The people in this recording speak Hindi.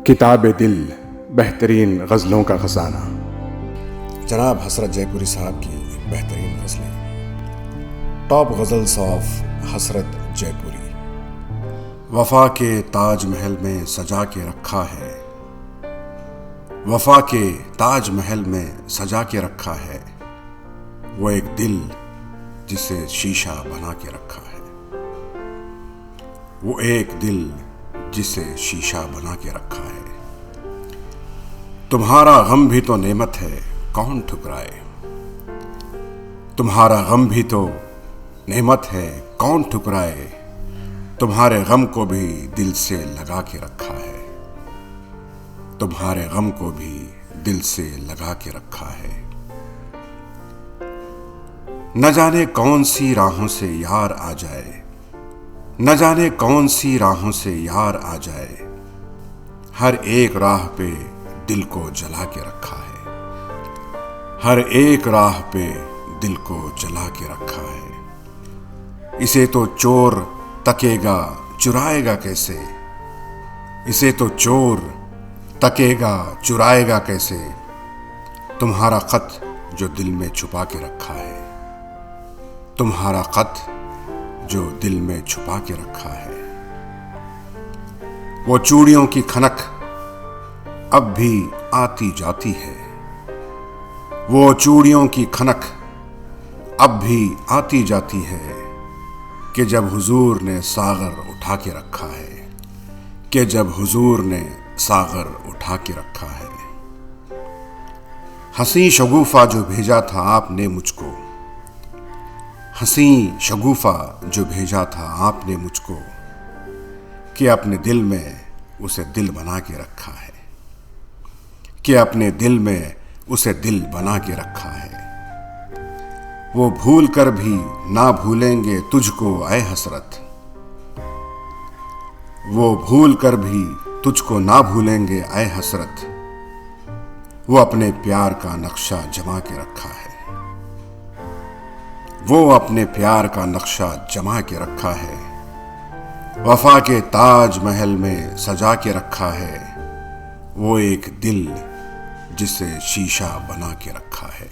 किताब दिल बेहतरीन गज़लों का ख़ज़ाना। जनाब हसरत जयपुरी साहब की बेहतरीन गज़लें। टॉप गज़ल्स ऑफ हसरत जयपुरी। वफ़ा के ताज महल में सजा के रखा है, वफ़ा के ताज महल में सजा के रखा है, वो एक दिल जिसे शीशा बना के रखा है, वो एक दिल जिसे शीशा बना के रखा है। तुम्हारा गम भी तो नेमत है, कौन ठुकराए, तुम्हारा गम भी तो नेमत है, कौन ठुकराए, तुम्हारे गम को भी दिल से लगा के रखा है, तुम्हारे गम को भी दिल से लगा के रखा है। न जाने कौन सी राहों से यार आ जाए, न जाने कौन सी राहों से यार आ जाए, हर एक राह पे दिल को जला के रखा है, हर एक राह पे दिल को जला के रखा है। इसे तो चोर तकेगा चुराएगा कैसे, इसे तो चोर तकेगा चुराएगा कैसे, तुम्हारा खत जो दिल में छुपा के रखा है, तुम्हारा खत जो दिल में छुपा के रखा है। वो चूड़ियों की खनक अब भी आती जाती है, वो चूड़ियों की खनक अब भी आती जाती है, कि जब हुजूर ने सागर उठा के रखा है, कि जब हुजूर ने सागर उठा के रखा है। हंसी शगुफा जो भेजा था आपने मुझको, हंसी शगुफा जो भेजा था आपने मुझको, कि अपने दिल में उसे दिल बना के रखा है, कि अपने दिल में उसे दिल बना के रखा है। वो भूल कर भी ना भूलेंगे तुझको ऐ हसरत, वो भूल कर भी तुझको ना भूलेंगे ऐ हसरत, वो अपने प्यार का नक्शा जमा के रखा है, वो अपने प्यार का नक्शा जमा के रखा है, वफा के ताज महल में सजा के रखा है, वो एक दिल जिसे शीशा बना के रखा है।